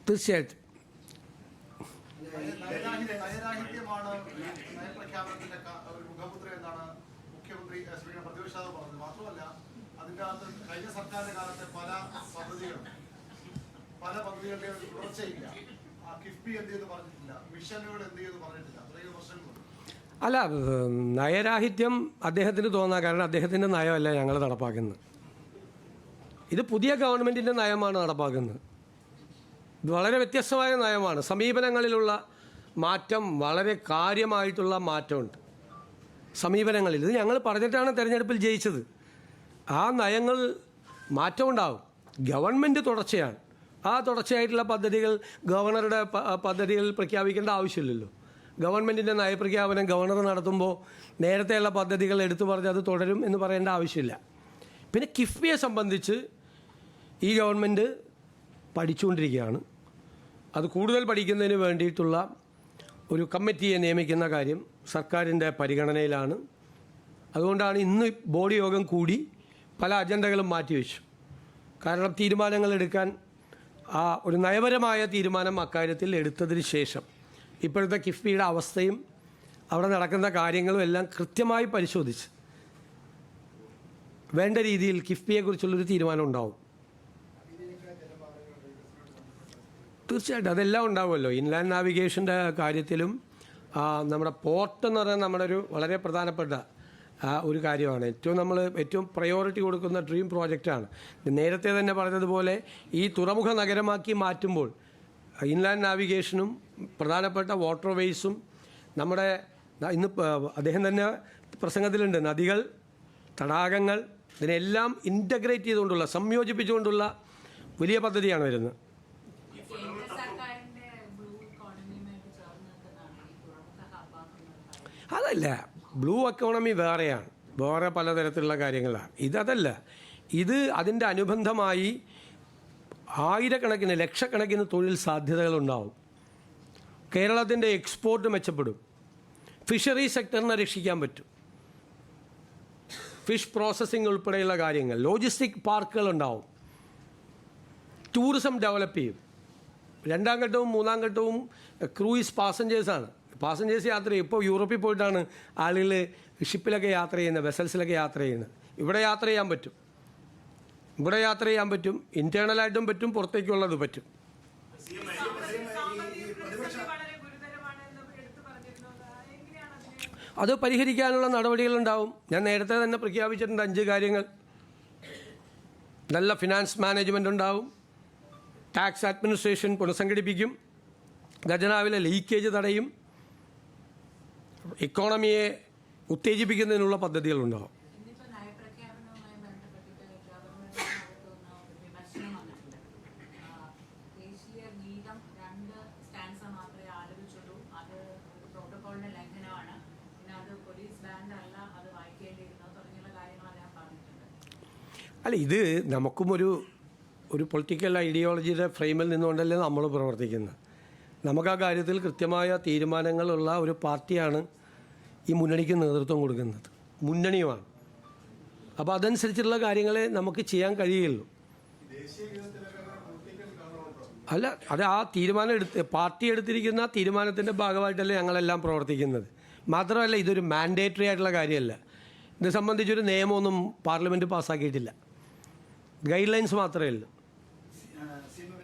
തീർച്ചയായിട്ടും നയരാഹിത്യമാണ് നയപ്രഖ്യാപനത്തിന്റെ ഒരു മുഖമുദ്ര എന്നാണ് മുഖ്യമന്ത്രി പ്രതിപക്ഷ പറഞ്ഞത്. മാത്രമല്ല, അതിന്റെ അകത്ത് കഴിഞ്ഞ സർക്കാരിന്റെ കാലത്തെ പല പദ്ധതികളുടെയും തുടർച്ചയില്ല. കിഫ്ബി എന്ത് ചെയ്ത് പറഞ്ഞിട്ടില്ല, മിഷനുകൾ എന്ത് ചെയ്ത് പറഞ്ഞിട്ടില്ല, അത്രയും പ്രശ്നങ്ങളുണ്ട്. അല്ല, നയരാഹിത്യം അദ്ദേഹത്തിന് തോന്നാം. കാരണം അദ്ദേഹത്തിൻ്റെ നയമല്ല ഞങ്ങൾ നടപ്പാക്കുന്നത്. ഇത് പുതിയ ഗവൺമെൻറ്റിൻ്റെ നയമാണ് നടപ്പാക്കുന്നത്. ഇത് വളരെ വ്യത്യസ്തമായ നയമാണ്. സമീപനങ്ങളിലുള്ള മാറ്റം, വളരെ കാര്യമായിട്ടുള്ള മാറ്റമുണ്ട് സമീപനങ്ങളിൽ. ഇത് ഞങ്ങൾ പറഞ്ഞിട്ടാണ് തെരഞ്ഞെടുപ്പിൽ ജയിച്ചത്. ആ നയങ്ങൾ മാറ്റമുണ്ടാകും. ഗവൺമെൻറ് തുടർച്ചയാണ്. ആ തുടർച്ചയായിട്ടുള്ള പദ്ധതികൾ ഗവർണറുടെ പദ്ധതികൾ പ്രഖ്യാപിക്കേണ്ട ആവശ്യമില്ലല്ലോ. ഗവൺമെൻറ്റിൻ്റെ നയപ്രഖ്യാപനം ഗവർണർ നടത്തുമ്പോൾ നേരത്തെയുള്ള പദ്ധതികൾ എടുത്തു പറഞ്ഞ് അത് തുടരും എന്ന് പറയേണ്ട ആവശ്യമില്ല. പിന്നെ കിഫ്ബിയെ സംബന്ധിച്ച് ഈ ഗവൺമെൻറ് പഠിച്ചുകൊണ്ടിരിക്കുകയാണ്. അത് കൂടുതൽ പഠിക്കുന്നതിന് വേണ്ടിയിട്ടുള്ള ഒരു കമ്മിറ്റിയെ നിയമിക്കുന്ന കാര്യം സർക്കാരിൻ്റെ പരിഗണനയിലാണ്. അതുകൊണ്ടാണ് ഇന്ന് ബോർഡ് യോഗം കൂടി പല അജണ്ടകളും മാറ്റിവെച്ചു. കാരണം തീരുമാനങ്ങൾ എടുക്കാൻ ഒരു നയപരമായ തീരുമാനം അക്കാര്യത്തിൽ എടുത്തതിന് ശേഷം ഇപ്പോഴത്തെ കിഫ്ബിയുടെ അവസ്ഥയും അവിടെ നടക്കുന്ന കാര്യങ്ങളും എല്ലാം കൃത്യമായി പരിശോധിച്ച് വേണ്ട രീതിയിൽ കിഫ്ബിയെക്കുറിച്ചുള്ളൊരു തീരുമാനം ഉണ്ടാവും. തീർച്ചയായിട്ടും അതെല്ലാം ഉണ്ടാവുമല്ലോ. ഇൻലാൻഡ് നാവിഗേഷൻ്റെ കാര്യത്തിലും നമ്മുടെ പോർട്ട് എന്ന് പറയുന്നത് നമ്മുടെ ഒരു വളരെ പ്രധാനപ്പെട്ട ഒരു കാര്യമാണ്. ഏറ്റവും പ്രയോറിറ്റി കൊടുക്കുന്ന ഡ്രീം പ്രോജക്റ്റാണ്. നേരത്തെ തന്നെ പറഞ്ഞതുപോലെ ഈ തുറമുഖ നഗരമാക്കി മാറ്റുമ്പോൾ ഇൻലാൻഡ് നാവിഗേഷനും പ്രധാനപ്പെട്ട വാട്ടർ വേയ്സും നമ്മുടെ ഇന്ന് അദ്ദേഹം തന്നെ പ്രസംഗത്തിലുണ്ട്, നദികൾ, തടാകങ്ങൾ, ഇതിനെല്ലാം ഇൻ്റഗ്രേറ്റ് ചെയ്തുകൊണ്ടുള്ള, സംയോജിപ്പിച്ചുകൊണ്ടുള്ള വലിയ പദ്ധതിയാണ് വരുന്നത്. അതല്ല, ബ്ലൂ എക്കോണമി വേറെയാണ്, വേറെ പലതരത്തിലുള്ള കാര്യങ്ങളാണ്. ഇതല്ല, ഇത് അതിൻ്റെ അനുബന്ധമായി ആയിരക്കണക്കിന് ലക്ഷക്കണക്കിന് തൊഴിൽ സാധ്യതകളുണ്ടാവും. കേരളത്തിൻ്റെ എക്സ്പോർട്ട് മെച്ചപ്പെടും. ഫിഷറി സെക്ടറിനെ രക്ഷിക്കാൻ പറ്റും. ഫിഷ് പ്രോസസ്സിംഗ് ഉൾപ്പെടെയുള്ള കാര്യങ്ങൾ, ലോജിസ്റ്റിക് പാർക്കുകളുണ്ടാവും. ടൂറിസം ഡെവലപ്പ് ചെയ്യും. രണ്ടാം ഘട്ടവും മൂന്നാം ഘട്ടവും ക്രൂയിസ് പാസഞ്ചേഴ്സാണ്. പാസഞ്ചേഴ്സ് യാത്ര ചെയ്യും. ഇപ്പോൾ യൂറോപ്പിൽ പോയിട്ടാണ് ആളുകൾ ഷിപ്പിലൊക്കെ യാത്ര ചെയ്യുന്നത്, വെസൽസിലൊക്കെ യാത്ര ചെയ്യുന്നത്. ഇവിടെ യാത്ര ചെയ്യാൻ പറ്റും. ഇൻറ്റേർണലായിട്ടും പറ്റും, പുറത്തേക്കുള്ളത് പറ്റും. അത് പരിഹരിക്കാനുള്ള നടപടികളുണ്ടാവും. ഞാൻ നേരത്തെ തന്നെ പ്രഖ്യാപിച്ചിട്ടുണ്ട് 5 കാര്യങ്ങൾ. നല്ല ഫിനാൻസ് മാനേജ്മെൻ്റ് ഉണ്ടാവും. ടാക്സ് അഡ്മിനിസ്ട്രേഷൻ പുനഃസംഘടിപ്പിക്കും. ഖജനാവിലെ ലീക്കേജ് തടയും. ഇക്കോണമിയെ ഉത്തേജിപ്പിക്കുന്നതിനുള്ള പദ്ധതികളുണ്ടാവും. അല്ല, ഇത് നമുക്കും ഒരു പൊളിറ്റിക്കൽ ഐഡിയോളജിയുടെ ഫ്രെയിമിൽ നിന്നുകൊണ്ടല്ലേ നമ്മൾ പ്രവർത്തിക്കുന്നത്. നമുക്ക് ആ കാര്യത്തിൽ കൃത്യമായ തീരുമാനങ്ങളുള്ള ഒരു പാർട്ടിയാണ് ഈ മുന്നണിക്ക് നേതൃത്വം കൊടുക്കുന്നത്, മുന്നണിയുമാണ്. അപ്പോൾ അതനുസരിച്ചുള്ള കാര്യങ്ങളെ നമുക്ക് ചെയ്യാൻ കഴിയുള്ളൂ. അല്ല, അത് ആ തീരുമാനം പാർട്ടി എടുത്തിരിക്കുന്ന തീരുമാനത്തിൻ്റെ ഭാഗമായിട്ടല്ലേ ഞങ്ങളെല്ലാം പ്രവർത്തിക്കുന്നത്. മാത്രമല്ല, ഇതൊരു മാൻഡേറ്ററി ആയിട്ടുള്ള കാര്യമല്ല. ഇത് സംബന്ധിച്ചൊരു നിയമമൊന്നും പാർലമെൻറ്റ് പാസ്സാക്കിയിട്ടില്ല. ഗൈഡ് ലൈൻസ് മാത്രമേ ഉള്ളൂ.